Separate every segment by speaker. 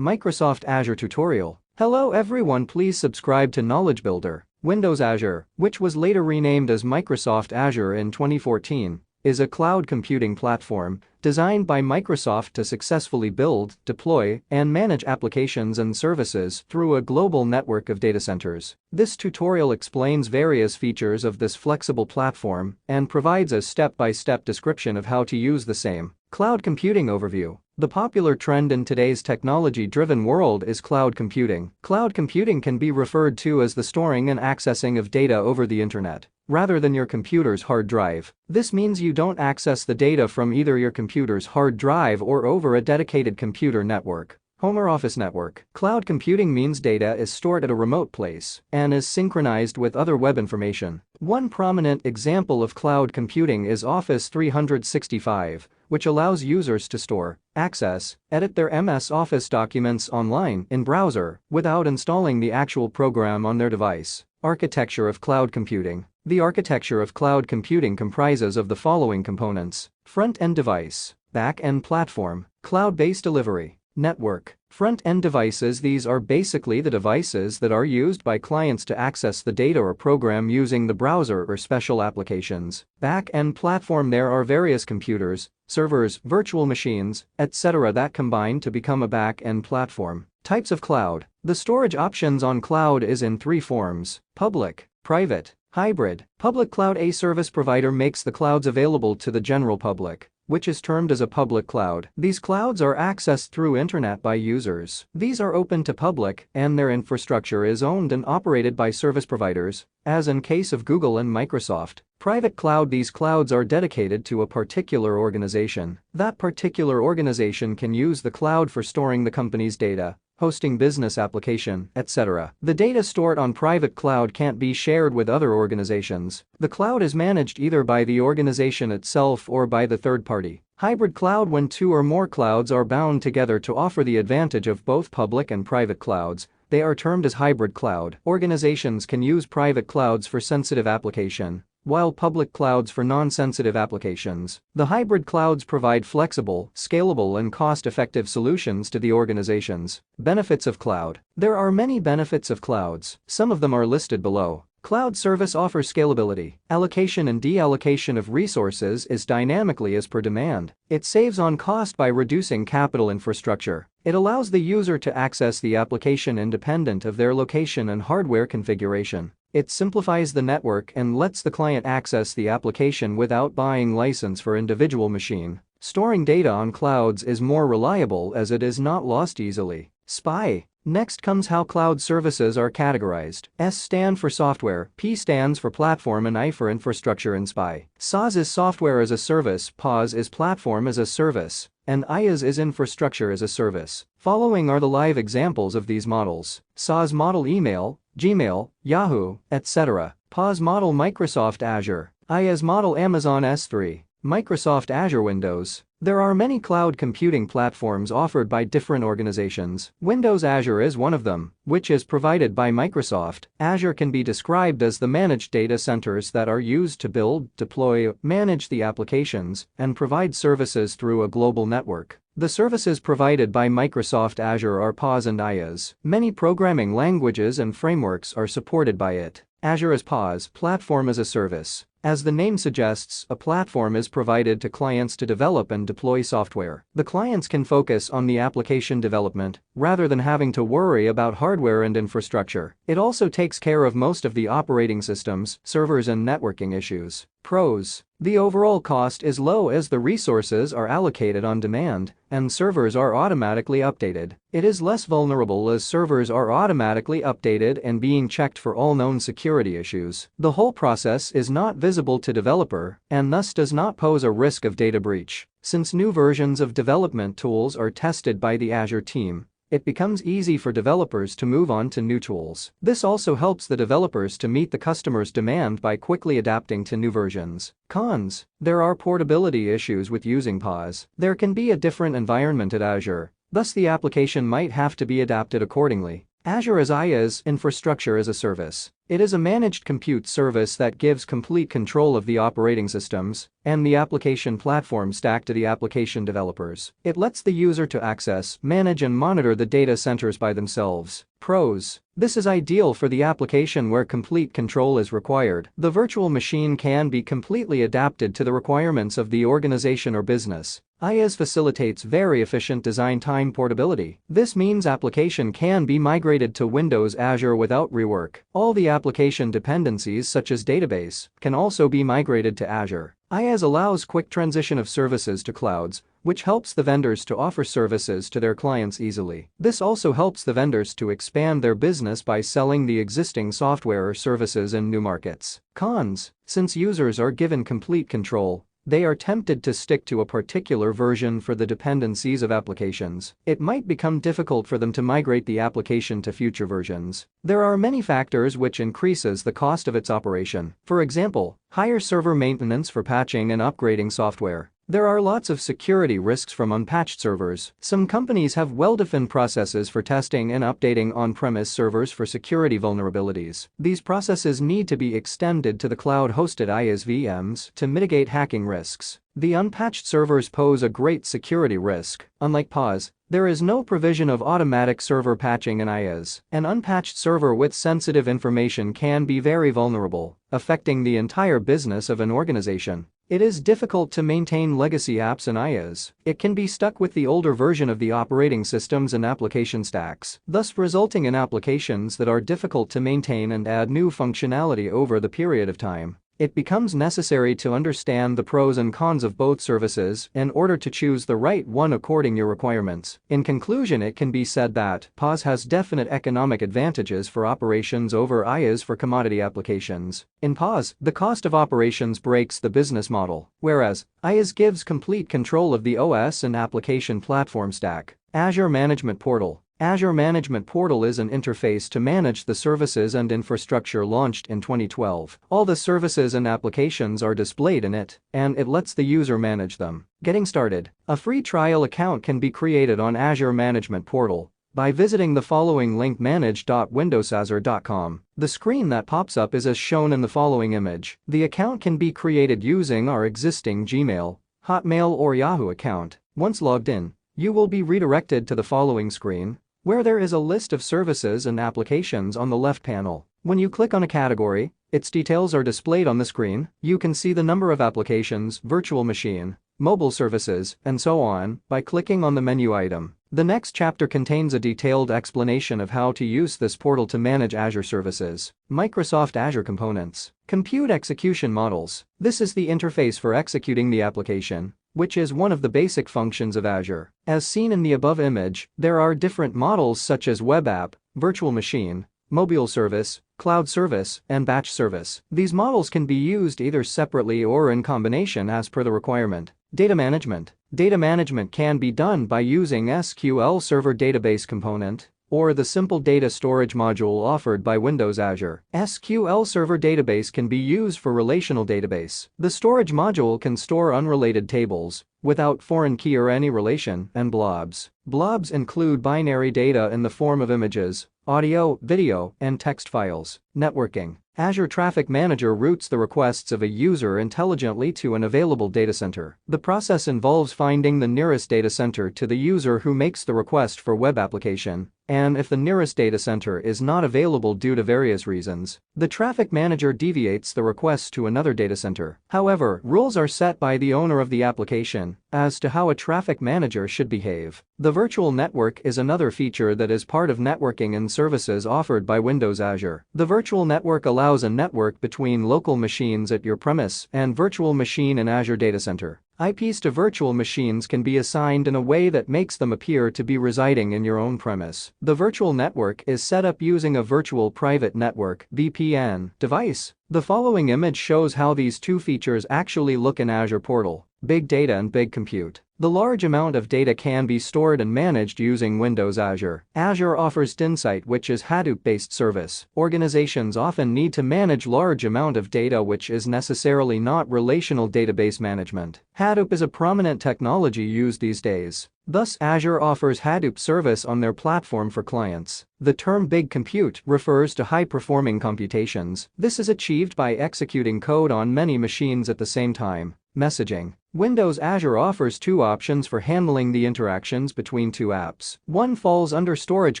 Speaker 1: Microsoft Azure tutorial. Hello everyone, please subscribe to Knowledge Builder. Windows Azure, which was later renamed as Microsoft Azure in 2014, is a cloud computing platform designed by Microsoft to successfully build, deploy, and manage applications and services through a global network of data centers. This tutorial explains various features of this flexible platform and provides a step-by-step description of how to use the same. Cloud computing overview. The popular trend in today's technology-driven world is cloud computing. Cloud computing can be referred to as the storing and accessing of data over the internet, rather than your computer's hard drive. This means you don't access the data from either your computer's hard drive or over a dedicated computer network, home or office network. Cloud computing means data is stored at a remote place and is synchronized with other web information. One prominent example of cloud computing is Office 365, which allows users to store, access, edit their MS Office documents online in browser without installing the actual program on their device. Architecture of cloud computing. The architecture of cloud computing comprises of the following components: front-end device, back-end platform, cloud-based delivery, network. Front-end devices. These are basically the devices that are used by clients to access the data or program using the browser or special applications. Back-end platform. There are various computers, servers, virtual machines, etc. that combine to become a back-end platform. Types of cloud. The storage options on cloud is in three forms: public, private, hybrid. Public cloud. A service provider makes the clouds available to the general public, which is termed as a public cloud. These clouds are accessed through internet by users. These are open to public, and their infrastructure is owned and operated by service providers, as in case of Google and Microsoft. Private cloud. These clouds are dedicated to a particular organization. That particular organization can use the cloud for storing the company's data, hosting business application, etc. The data stored on private cloud can't be shared with other organizations. The cloud is managed either by the organization itself or by the third party. Hybrid cloud. When two or more clouds are bound together to offer the advantage of both public and private clouds, they are termed as hybrid cloud. Organizations can use private clouds for sensitive application, while public clouds for non-sensitive applications. The hybrid clouds provide flexible, scalable, and cost-effective solutions to the organizations. Benefits of cloud. There are many benefits of clouds. Some of them are listed below. Cloud service offers scalability. Allocation and deallocation of resources is dynamically as per demand. It saves on cost by reducing capital infrastructure. It allows the user to access the application independent of their location and hardware configuration. It simplifies the network and lets the client access the application without buying license for individual machine. Storing data on clouds is more reliable as it is not lost easily. SPI. Next comes how cloud services are categorized. S stand for software, P stands for platform, and I for infrastructure in SPI. SaaS is software as a service, PaaS is platform as a service, and IaaS is infrastructure as a service. Following are the live examples of these models. SaaS model: email, Gmail, Yahoo, etc. PaaS model: Microsoft Azure. IaaS model: Amazon S3, Microsoft Azure. Windows. There are many cloud computing platforms offered by different organizations. Windows Azure is one of them, which is provided by Microsoft. Azure can be described as the managed data centers that are used to build, deploy, manage the applications, and provide services through a global network. The services provided by Microsoft Azure are PaaS and IaaS. Many programming languages and frameworks are supported by it. Azure is PaaS, platform as a service. As the name suggests, a platform is provided to clients to develop and deploy software. The clients can focus on the application development rather than having to worry about hardware and infrastructure. It also takes care of most of the operating systems, servers, and networking issues. Pros. The overall cost is low as the resources are allocated on demand, and servers are automatically updated. It is less vulnerable as servers are automatically updated and being checked for all known security issues. The whole process is not visible to developer and thus does not pose a risk of data breach. Since new versions of development tools are tested by the Azure team, it becomes easy for developers to move on to new tools. This also helps the developers to meet the customer's demand by quickly adapting to new versions. Cons. There are portability issues with using PaaS. There can be a different environment at Azure, thus the application might have to be adapted accordingly. Azure as IaaS, infrastructure as a service. It is a managed compute service that gives complete control of the operating systems and the application platform stack to the application developers. It lets the user to access, manage and monitor the data centers by themselves. Pros: this is ideal for the application where complete control is required. The virtual machine can be completely adapted to the requirements of the organization or business. IaaS facilitates very efficient design time portability. This means application can be migrated to Windows Azure without rework. All the application dependencies such as database can also be migrated to Azure. IaaS allows quick transition of services to clouds, which helps the vendors to offer services to their clients easily. This also helps the vendors to expand their business by selling the existing software or services in new markets. Cons: since users are given complete control, they are tempted to stick to a particular version for the dependencies of applications. It might become difficult for them to migrate the application to future versions. There are many factors which increases the cost of its operation. For example, higher server maintenance for patching and upgrading software. There are lots of security risks from unpatched servers. Some companies have well-defined processes for testing and updating on-premise servers for security vulnerabilities. These processes need to be extended to the cloud-hosted IaaS VMs to mitigate hacking risks. The unpatched servers pose a great security risk. Unlike PaaS, there is no provision of automatic server patching in IaaS. An unpatched server with sensitive information can be very vulnerable, affecting the entire business of an organization. It is difficult to maintain legacy apps in IaaS. It can be stuck with the older version of the operating systems and application stacks, thus resulting in applications that are difficult to maintain and add new functionality over the period of time. It becomes necessary to understand the pros and cons of both services in order to choose the right one according to your requirements. In conclusion, it can be said that PaaS has definite economic advantages for operations over IaaS for commodity applications. In PaaS, the cost of operations breaks the business model, whereas IaaS gives complete control of the OS and application platform stack. Azure Management Portal. Azure Management Portal is an interface to manage the services and infrastructure launched in 2012. All the services and applications are displayed in it, and it lets the user manage them. Getting started. A free trial account can be created on Azure Management Portal by visiting the following link: manage.windowsazure.com. The screen that pops up is as shown in the following image. The account can be created using our existing Gmail, Hotmail or Yahoo account. Once logged in, you will be redirected to the following screen, where there is a list of services and applications on the left panel. When you click on a category, its details are displayed on the screen. You can see the number of applications, virtual machine, mobile services, and so on by clicking on the menu item. The next chapter contains a detailed explanation of how to use this portal to manage Azure services. Microsoft Azure Components. Compute execution models. This is the interface for executing the application, which is one of the basic functions of Azure. As seen in the above image, there are different models such as web app, virtual machine, mobile service, cloud service, and batch service. These models can be used either separately or in combination as per the requirement. Data management. Data management can be done by using SQL Server Database Component or the simple data storage module offered by Windows Azure. SQL Server Database can be used for relational database. The storage module can store unrelated tables without foreign key or any relation, and blobs. Blobs include binary data in the form of images, audio, video, and text files. Networking. Azure Traffic Manager routes the requests of a user intelligently to an available data center. The process involves finding the nearest data center to the user who makes the request for web application, and if the nearest data center is not available due to various reasons, the Traffic Manager deviates the request to another data center. However, rules are set by the owner of the application as to how a traffic manager should behave. The virtual network is another feature that is part of networking and services offered by Windows Azure. The virtual network allows a network between local machines at your premise and virtual machine in Azure Data Center. IPs to virtual machines can be assigned in a way that makes them appear to be residing in your own premise. The virtual network is set up using a virtual private network (VPN) device. The following image shows how these two features actually look in Azure Portal. Big Data and Big Compute. The large amount of data can be stored and managed using Windows Azure. Azure offers Insight, which is Hadoop-based service. Organizations often need to manage large amount of data, which is necessarily not relational database management. Hadoop is a prominent technology used these days. Thus, Azure offers Hadoop service on their platform for clients. The term big compute refers to high-performing computations. This is achieved by executing code on many machines at the same time. Messaging. Windows Azure offers two options for handling the interactions between two apps. One falls under storage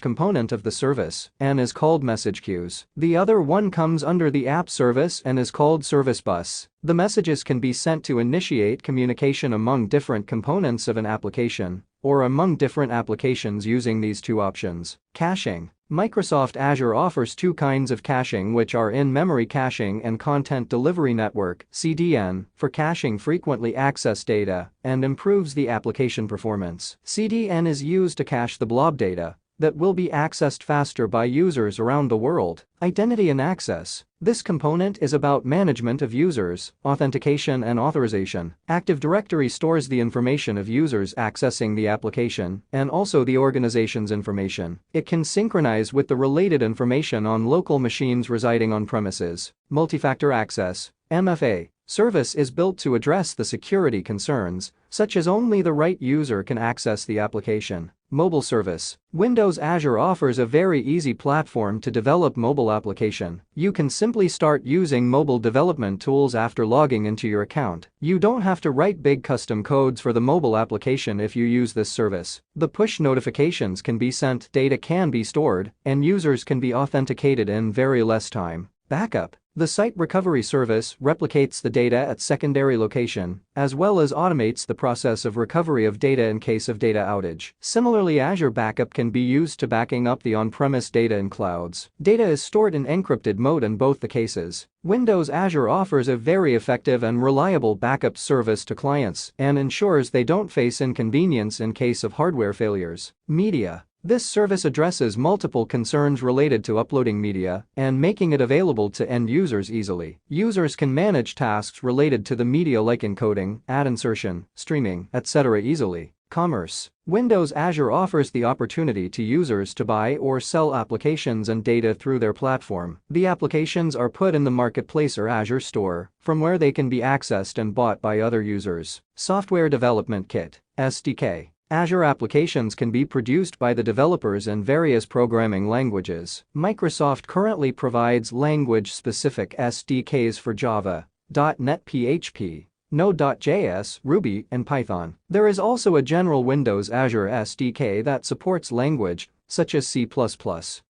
Speaker 1: component of the service and is called message queues. The other one comes under the app service and is called service bus. The messages can be sent to initiate communication among different components of an application or among different applications using these two options. Caching. Microsoft Azure offers two kinds of caching, which are in-memory caching and content delivery network (CDN) for caching frequently accessed data and improves the application performance. CDN is used to cache the blob data that will be accessed faster by users around the world. Identity and access. This component is about management of users, authentication and authorization. Active Directory stores the information of users accessing the application and also the organization's information. It can synchronize with the related information on local machines residing on premises. Multi-factor access (MFA) service is built to address the security concerns, such as only the right user can access the application. Mobile service. Windows Azure offers a very easy platform to develop mobile application. You can simply start using mobile development tools after logging into your account. You don't have to write big custom codes for the mobile application if you use this service. The push notifications can be sent, data can be stored, and users can be authenticated in very less time. Backup. The site recovery service replicates the data at secondary location, as well as automates the process of recovery of data in case of data outage. Similarly, Azure Backup can be used to backing up the on-premise data in clouds. Data is stored in encrypted mode in both the cases. Windows Azure offers a very effective and reliable backup service to clients and ensures they don't face inconvenience in case of hardware failures. Media. This service addresses multiple concerns related to uploading media and making it available to end users easily. Users can manage tasks related to the media like encoding, ad insertion, streaming, etc. easily. Commerce. Windows Azure offers the opportunity to users to buy or sell applications and data through their platform. The applications are put in the marketplace or Azure store, from where they can be accessed and bought by other users. Software Development Kit (SDK). Azure applications can be produced by the developers in various programming languages. Microsoft currently provides language-specific SDKs for Java, .NET PHP, Node.js, Ruby, and Python. There is also a general Windows Azure SDK that supports language, such as C++.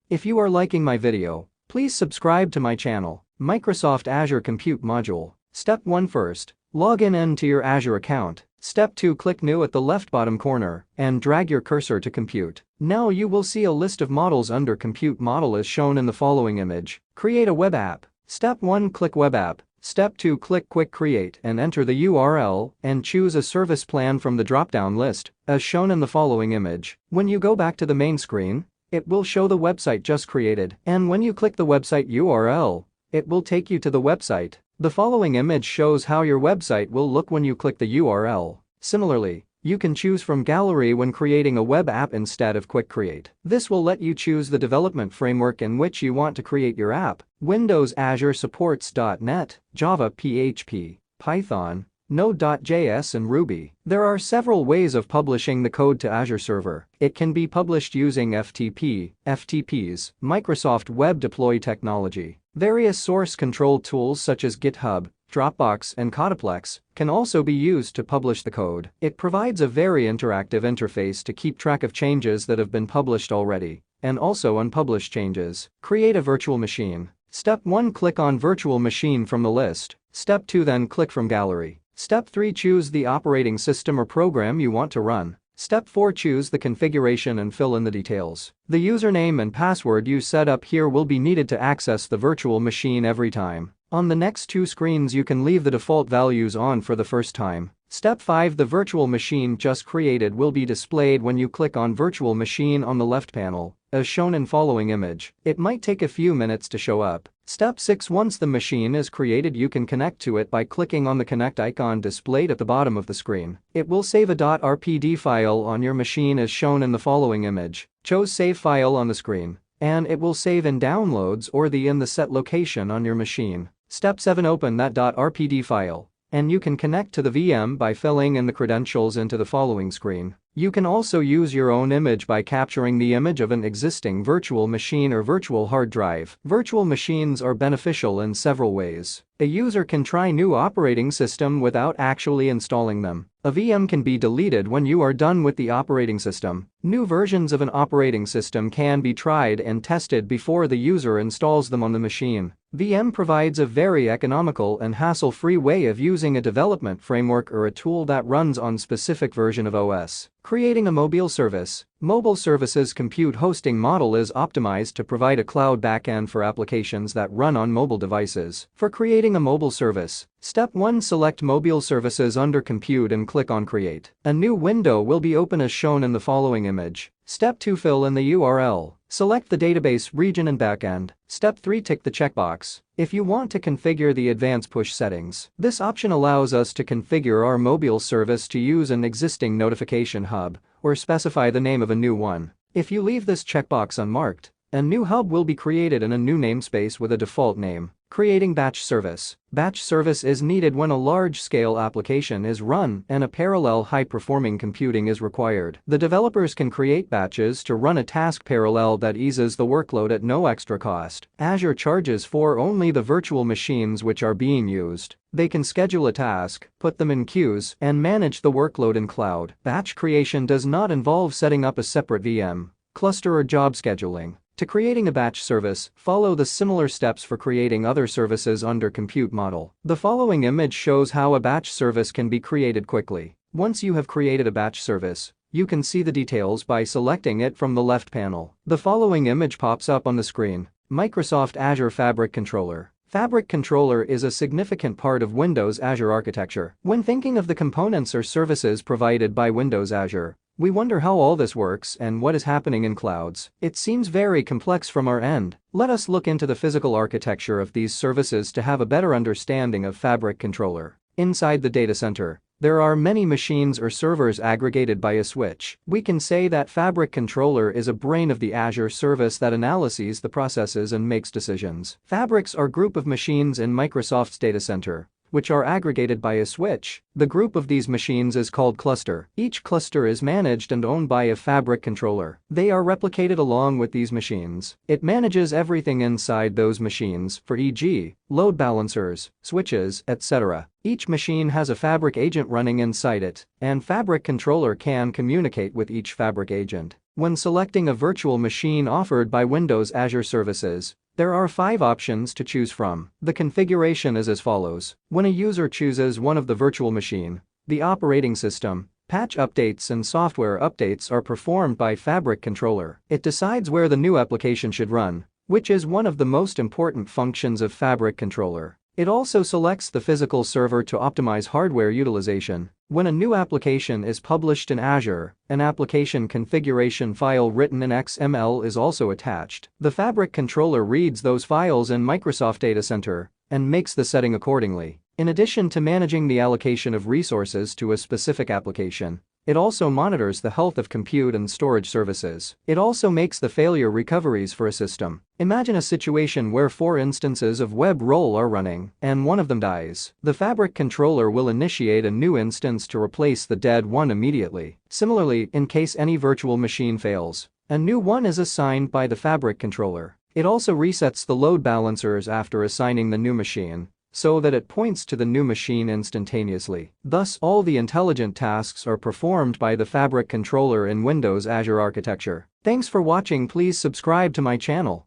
Speaker 1: If you are liking my video, please subscribe to my channel. Microsoft Azure Compute Module. Step 1. First, log into your Azure account. Step 2. Click New at the left bottom corner and drag your cursor to Compute. Now you will see a list of models under Compute Model as shown in the following image. Create a web app. Step 1. Click Web App. Step 2. Click Quick Create and enter the URL and choose a service plan from the drop-down list as shown in the following image. When you go back to the main screen, it will show the website just created, and when you click the website URL, it will take you to the website. The following image shows how your website will look when you click the URL. Similarly, you can choose from Gallery when creating a web app instead of Quick Create. This will let you choose the development framework in which you want to create your app. Windows Azure supports .NET, Java, PHP, Python, Node.js and Ruby. There are several ways of publishing the code to Azure Server. It can be published using FTP, FTPs, Microsoft Web Deploy technology. Various source control tools such as GitHub, Dropbox, and Codaplex can also be used to publish the code. It provides a very interactive interface to keep track of changes that have been published already, and also unpublished changes. Create a virtual machine. Step 1. Click on Virtual Machine from the list. Step 2. Then click from Gallery. Step 3. Choose the operating system or program you want to run. Step 4. Choose the configuration and fill in the details. The username and password you set up here will be needed to access the virtual machine every time. On the next two screens you can leave the default values on for the first time. Step 5. The virtual machine just created will be displayed when you click on Virtual Machine on the left panel, as shown in following image. It might take a few minutes to show up. Step 6. Once the machine is created, you can connect to it by clicking on the connect icon displayed at the bottom of the screen. It will save a .rpd file on your machine as shown in the following image. Choose Save File on the screen, and it will save in Downloads or in the set location on your machine. Step 7. Open that .rpd file, and you can connect to the VM by filling in the credentials into the following screen. You can also use your own image by capturing the image of an existing virtual machine or virtual hard drive. Virtual machines are beneficial in several ways. A user can try new operating system without actually installing them. A VM can be deleted when you are done with the operating system. New versions of an operating system can be tried and tested before the user installs them on the machine. VM provides a very economical and hassle-free way of using a development framework or a tool that runs on specific version of OS. Creating a mobile service. Mobile services compute hosting model is optimized to provide a cloud backend for applications that run on mobile devices. For creating a mobile service, Step 1. Select Mobile Services under Compute and click on Create. A new window will be open as shown in the following image. Step 2. Fill in the URL. Select the database region and backend. Step 3. Tick the checkbox if you want to configure the advanced push settings. This option allows us to configure our mobile service to use an existing notification hub or specify the name of a new one. If you leave this checkbox unmarked, a new hub will be created in a new namespace with a default name. Creating batch service. Batch service is needed when a large-scale application is run and a parallel high-performing computing is required. The developers can create batches to run a task parallel that eases the workload at no extra cost. Azure charges for only the virtual machines which are being used. They can schedule a task, put them in queues, and manage the workload in cloud. Batch creation does not involve setting up a separate VM, cluster or job scheduling. To creating a batch service, follow the similar steps for creating other services under Compute Model. The following image shows how a batch service can be created quickly. Once you have created a batch service, you can see the details by selecting it from the left panel. The following image pops up on the screen. Microsoft Azure Fabric Controller. Fabric Controller is a significant part of Windows Azure architecture. When thinking of the components or services provided by Windows Azure, we wonder how all this works and what is happening in clouds. It seems very complex from our end. Let us look into the physical architecture of these services to have a better understanding of Fabric Controller. Inside the data center, there are many machines or servers aggregated by a switch. We can say that Fabric Controller is a brain of the Azure service that analyzes the processes and makes decisions. Fabrics are a group of machines in Microsoft's data center, which are aggregated by a switch. The group of these machines is called cluster. Each cluster is managed and owned by a Fabric Controller. They are replicated along with these machines. It manages everything inside those machines, for e.g., load balancers, switches, etc. Each machine has a Fabric agent running inside it, and Fabric Controller can communicate with each Fabric agent. When selecting a virtual machine offered by Windows Azure Services, there are 5 options to choose from. The configuration is as follows. When a user chooses one of the virtual machine, the operating system, patch updates and software updates are performed by Fabric Controller. It decides where the new application should run, which is one of the most important functions of Fabric Controller. It also selects the physical server to optimize hardware utilization. When a new application is published in Azure, an application configuration file written in XML is also attached. The Fabric Controller reads those files in Microsoft Data Center and makes the setting accordingly. In addition to managing the allocation of resources to a specific application, it also monitors the health of compute and storage services. It also makes the failure recoveries for a system. Imagine a situation where 4 instances of web role are running, and one of them dies. The Fabric Controller will initiate a new instance to replace the dead one immediately. Similarly, in case any virtual machine fails, a new one is assigned by the Fabric Controller. It also resets the load balancers after assigning the new machine, so that it points to the new machine instantaneously. Thus, all the intelligent tasks are performed by the Fabric Controller in Windows Azure architecture. Thanks for watching. Please subscribe to my channel.